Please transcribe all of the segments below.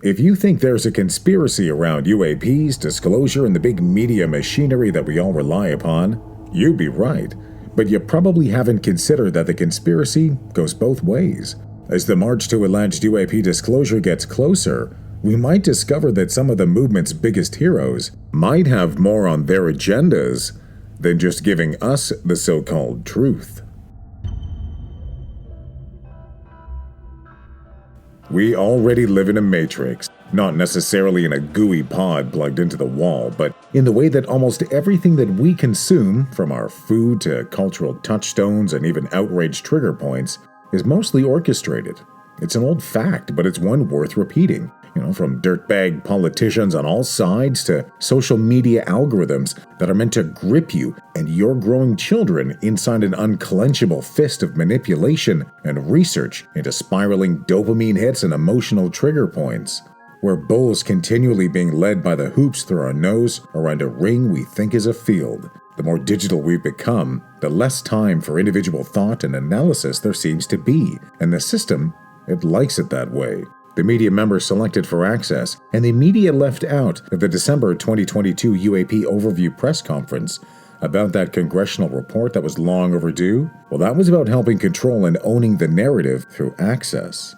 If you think there's a conspiracy around UAPs, disclosure, and the big media machinery that we all rely upon, you'd be right. But you probably haven't considered that the conspiracy goes both ways. As the march to alleged UAP disclosure gets closer, we might discover that some of the movement's biggest heroes might have more on their agendas than just giving us the so-called truth. We already live in a matrix, not necessarily in a gooey pod plugged into the wall, but in the way that almost everything that we consume, from our food to cultural touchstones and even outrage trigger points, is mostly orchestrated. It's an old fact, but it's one worth repeating. From dirtbag politicians on all sides to social media algorithms that are meant to grip you and your growing children inside an unclenchable fist of manipulation and research into spiraling dopamine hits and emotional trigger points. We're bulls continually being led by the hoops through our nose around a ring we think is a field. The more digital we've become, the less time for individual thought and analysis there seems to be, and the system, it likes it that way. The media members selected for access, and the media left out at the December 2022 UAP Overview press conference about that congressional report that was long overdue. Well, that was about helping control and owning the narrative through access.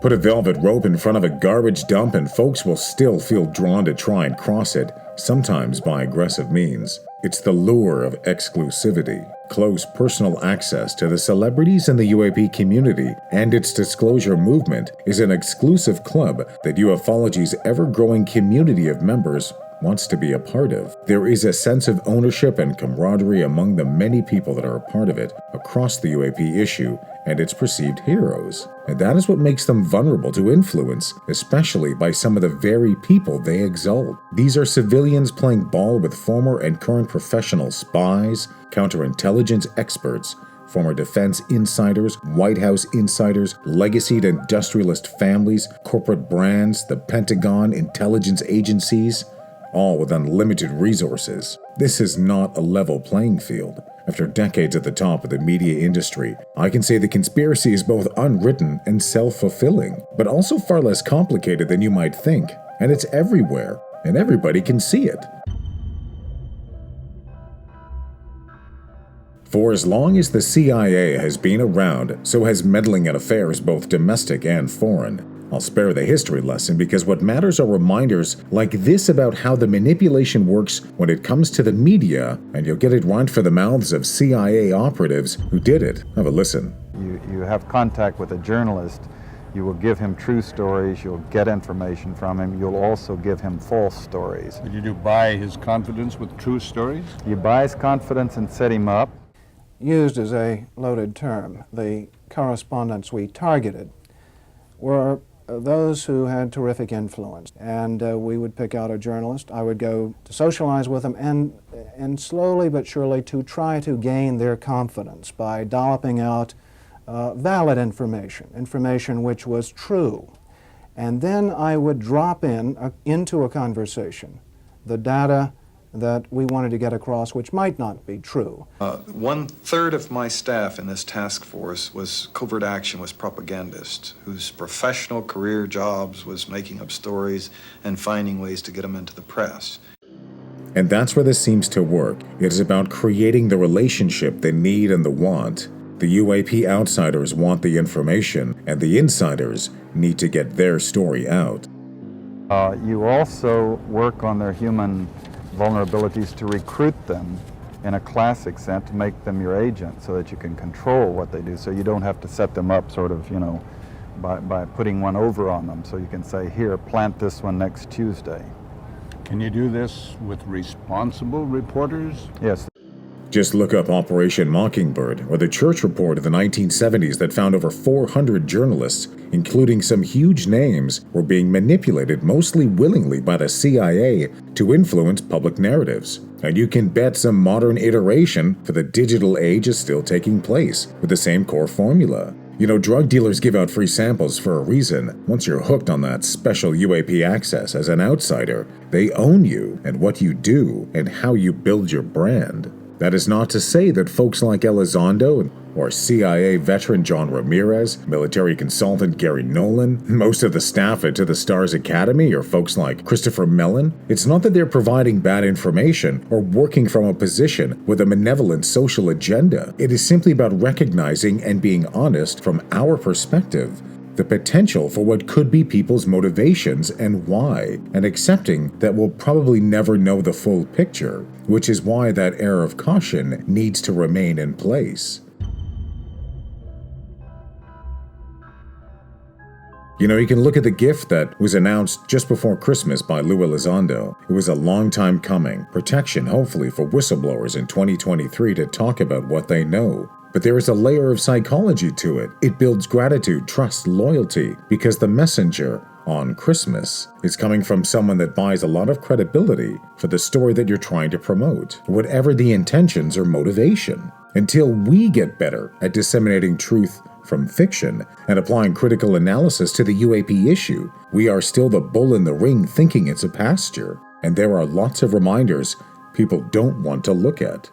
Put a velvet rope in front of a garbage dump and folks will still feel drawn to try and cross it, sometimes by aggressive means. It's the lure of exclusivity, close personal access to the celebrities in the UAP community, and its disclosure movement is an exclusive club that ufology's ever-growing community of members wants to be a part of. There is a sense of ownership and camaraderie among the many people that are a part of it across the UAP issue and its perceived heroes. And that is what makes them vulnerable to influence, especially by some of the very people they exalt. These are civilians playing ball with former and current professional spies, counterintelligence experts, former defense insiders, White House insiders, legacied industrialist families, corporate brands, the Pentagon, intelligence agencies, all with unlimited resources. This is not a level playing field. After decades at the top of the media industry, I can say the conspiracy is both unwritten and self-fulfilling, but also far less complicated than you might think, and it's everywhere, and everybody can see it. For as long as the CIA has been around, so has meddling in affairs both domestic and foreign. I'll spare the history lesson because what matters are reminders like this about how the manipulation works when it comes to the media, and you'll get it right for the mouths of CIA operatives who did it. Have a listen. You have contact with a journalist, you will give him true stories, you'll get information from him, you'll also give him false stories. Did you buy his confidence with true stories? You buy his confidence and set him up. Used as a loaded term, the correspondents we targeted were those who had terrific influence, and we would pick out a journalist. I would go to socialize with them and slowly but surely to try to gain their confidence by dolloping out valid information which was true. And then I would drop into a conversation the data that we wanted to get across, which might not be true. 1/3 of my staff in this task force was covert action, was propagandists, whose professional career jobs was making up stories and finding ways to get them into the press. And that's where this seems to work. It is about creating the relationship, the need and the want. The UAP outsiders want the information, and the insiders need to get their story out. You also work on their human vulnerabilities to recruit them in a classic sense, to make them your agent so that you can control what they do, so you don't have to set them up sort of, by putting one over on them. So you can say, here, plant this one next Tuesday. Can you do this with responsible reporters? Yes. Just look up Operation Mockingbird or the Church Report of the 1970s that found over 400 journalists, including some huge names, were being manipulated mostly willingly by the CIA to influence public narratives. And you can bet some modern iteration for the digital age is still taking place with the same core formula. Drug dealers give out free samples for a reason. Once you're hooked on that special UAP access as an outsider, they own you and what you do and how you build your brand. That is not to say that folks like Elizondo or CIA veteran John Ramirez, military consultant Gary Nolan, most of the staff at To the Stars Academy, or folks like Christopher Mellon, it's not that they're providing bad information or working from a position with a malevolent social agenda. It is simply about recognizing and being honest from our perspective, the potential for what could be people's motivations and why, and accepting that we'll probably never know the full picture, which is why that air of caution needs to remain in place. You know, you can look at the gift that was announced just before Christmas by Lou Elizondo. It was a long time coming. Protection, hopefully, for whistleblowers in 2023 to talk about what they know. But there is a layer of psychology to it. It builds gratitude, trust, loyalty, because the messenger on Christmas is coming from someone that buys a lot of credibility for the story that you're trying to promote, whatever the intentions or motivation. Until we get better at disseminating truth from fiction and applying critical analysis to the UAP issue, we are still the bull in the ring thinking it's a pasture. And there are lots of reminders people don't want to look at.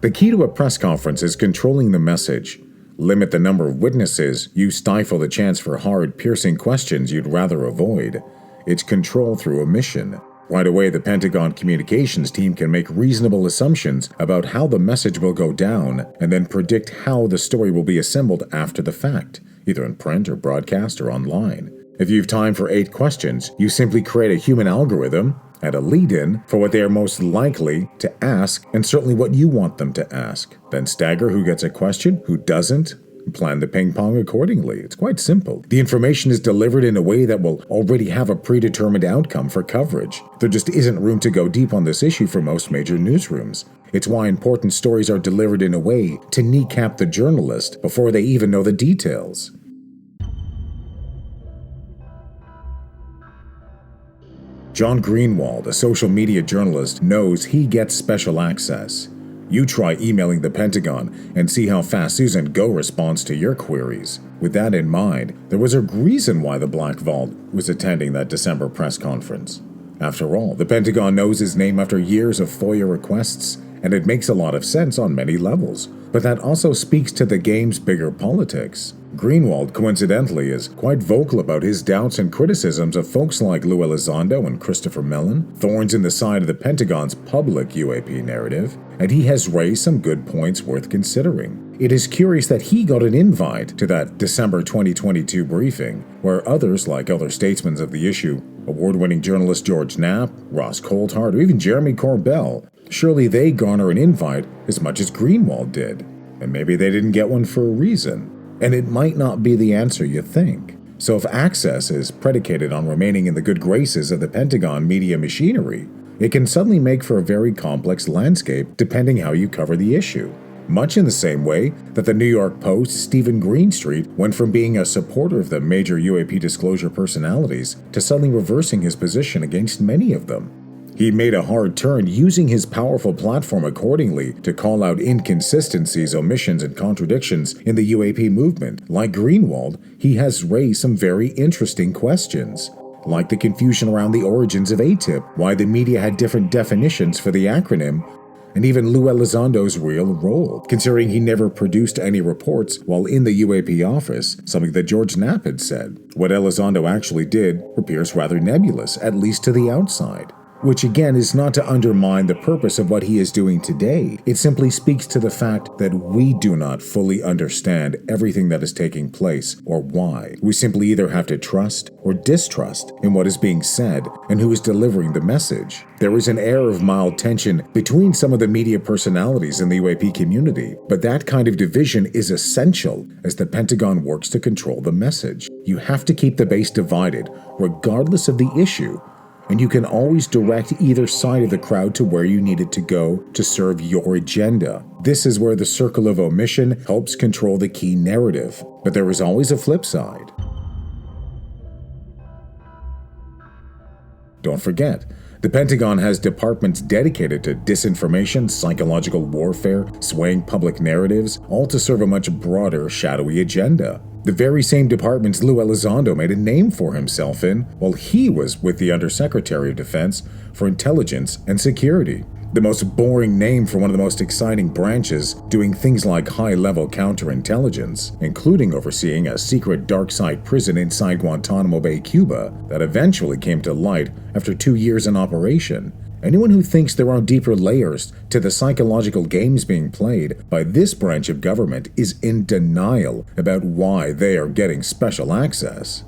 The key to a press conference is controlling the message. Limit the number of witnesses, you stifle the chance for hard, piercing questions you'd rather avoid. It's control through omission. Right away, the Pentagon communications team can make reasonable assumptions about how the message will go down and then predict how the story will be assembled after the fact, either in print or broadcast or online. If you have time for 8 questions, you simply create a human algorithm and a lead-in for what they are most likely to ask and certainly what you want them to ask. Then stagger who gets a question, who doesn't, and plan the ping-pong accordingly. It's quite simple. The information is delivered in a way that will already have a predetermined outcome for coverage. There just isn't room to go deep on this issue for most major newsrooms. It's why important stories are delivered in a way to kneecap the journalist before they even know the details. John Greenewald, a social media journalist, knows he gets special access. You try emailing the Pentagon and see how fast Susan Go responds to your queries. With that in mind, there was a reason why the Black Vault was attending that December press conference. After all, the Pentagon knows his name after years of FOIA requests, and it makes a lot of sense on many levels. But that also speaks to the game's bigger politics. Greenewald, coincidentally, is quite vocal about his doubts and criticisms of folks like Lou Elizondo and Christopher Mellon, thorns in the side of the Pentagon's public UAP narrative, and he has raised some good points worth considering. It is curious that he got an invite to that December 2022 briefing, where others, like other statesmen of the issue, award-winning journalist George Knapp, Ross Coulthart, or even Jeremy Corbell, surely they garner an invite as much as Greenewald did. And maybe they didn't get one for a reason. And it might not be the answer you think. So if access is predicated on remaining in the good graces of the Pentagon media machinery, it can suddenly make for a very complex landscape depending how you cover the issue. Much in the same way that the New York Post's Stephen Greenstreet went from being a supporter of the major UAP disclosure personalities to suddenly reversing his position against many of them. He made a hard turn, using his powerful platform accordingly to call out inconsistencies, omissions, and contradictions in the UAP movement. Like Greenewald, he has raised some very interesting questions, like the confusion around the origins of ATIP, why the media had different definitions for the acronym, and even Lou Elizondo's real role, considering he never produced any reports while in the UAP office, something that George Knapp had said. What Elizondo actually did appears rather nebulous, at least to the outside. Which again is not to undermine the purpose of what he is doing today. It simply speaks to the fact that we do not fully understand everything that is taking place or why. We simply either have to trust or distrust in what is being said and who is delivering the message. There is an air of mild tension between some of the media personalities in the UAP community, but that kind of division is essential as the Pentagon works to control the message. You have to keep the base divided, regardless of the issue, and you can always direct either side of the crowd to where you need it to go to serve your agenda. This is where the circle of omission helps control the key narrative. But there is always a flip side. Don't forget, the Pentagon has departments dedicated to disinformation, psychological warfare, swaying public narratives, all to serve a much broader, shadowy agenda. The very same departments Lou Elizondo made a name for himself in while he was with the Undersecretary of Defense for Intelligence and Security. The most boring name for one of the most exciting branches, doing things like high-level counterintelligence, including overseeing a secret dark-side prison inside Guantanamo Bay, Cuba, that eventually came to light after 2 years in operation. Anyone who thinks there are deeper layers to the psychological games being played by this branch of government is in denial about why they are getting special access.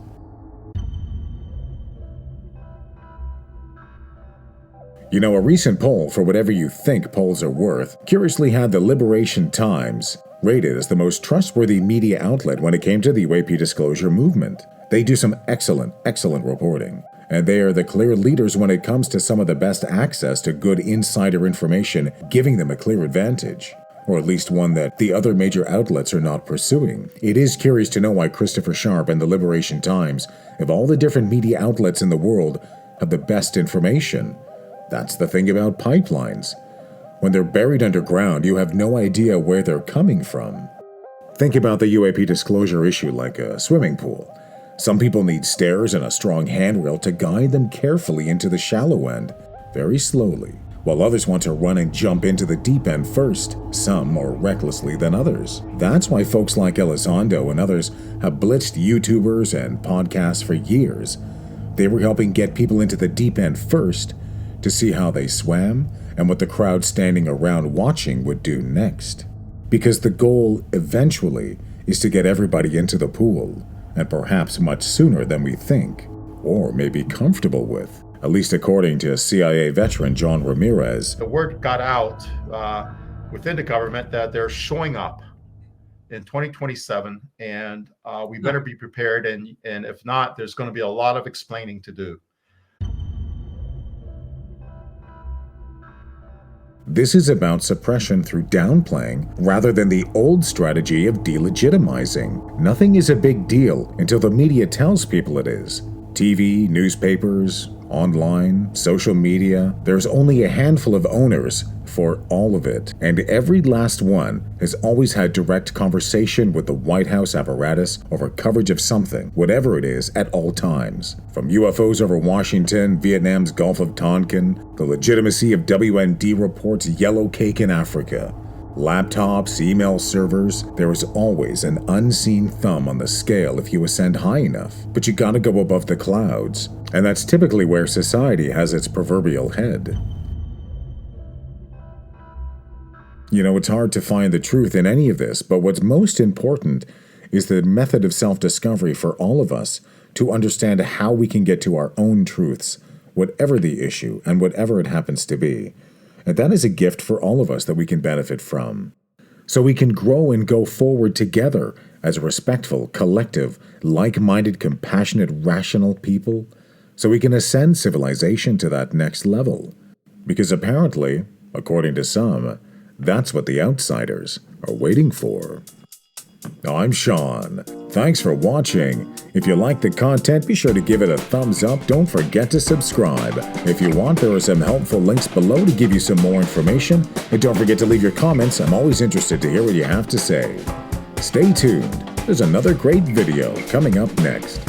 You know, a recent poll, for whatever you think polls are worth, curiously had the Liberation Times rated as the most trustworthy media outlet when it came to the UAP disclosure movement. They do some excellent reporting, and they are the clear leaders when it comes to some of the best access to good insider information, giving them a clear advantage, or at least one that the other major outlets are not pursuing. It is curious to know why Christopher Sharp and the Liberation Times, of all the different media outlets in the world, have the best information. That's the thing about pipelines. When they're buried underground, you have no idea where they're coming from. Think about the UAP disclosure issue like a swimming pool. Some people need stairs and a strong handrail to guide them carefully into the shallow end, very slowly, while others want to run and jump into the deep end first, some more recklessly than others. That's why folks like Elizondo and others have blitzed YouTubers and podcasts for years. They were helping get people into the deep end first, to see how they swam and what the crowd standing around watching would do next. Because the goal, eventually, is to get everybody into the pool, and perhaps much sooner than we think, or may be comfortable with, at least according to CIA veteran John Ramirez. The word got out within the government that they're showing up in 2027, and we better be prepared, and if not, there's going to be a lot of explaining to do. This is about suppression through downplaying rather than the old strategy of delegitimizing. Nothing is a big deal until the media tells people it is. TV, newspapers, online, social media, there's only a handful of owners for all of it, and every last one has always had direct conversation with the White House apparatus over coverage of something, whatever it is, at all times. From UFOs over Washington, Vietnam's Gulf of Tonkin, the legitimacy of WND reports yellow cake in Africa, laptops, email servers, there is always an unseen thumb on the scale if you ascend high enough. But you gotta go above the clouds, and that's typically where society has its proverbial head. You know, it's hard to find the truth in any of this, but what's most important is the method of self-discovery for all of us to understand how we can get to our own truths, whatever the issue and whatever it happens to be. And that is a gift for all of us that we can benefit from. So we can grow and go forward together as respectful, collective, like-minded, compassionate, rational people, so we can ascend civilization to that next level. Because apparently, according to some, that's what the outsiders are waiting for. I'm Sean. Thanks for watching. If you like the content, be sure to give it a thumbs up. Don't forget to subscribe. If you want, there are some helpful links below to give you some more information. And don't forget to leave your comments. I'm always interested to hear what you have to say. Stay tuned. There's another great video coming up next.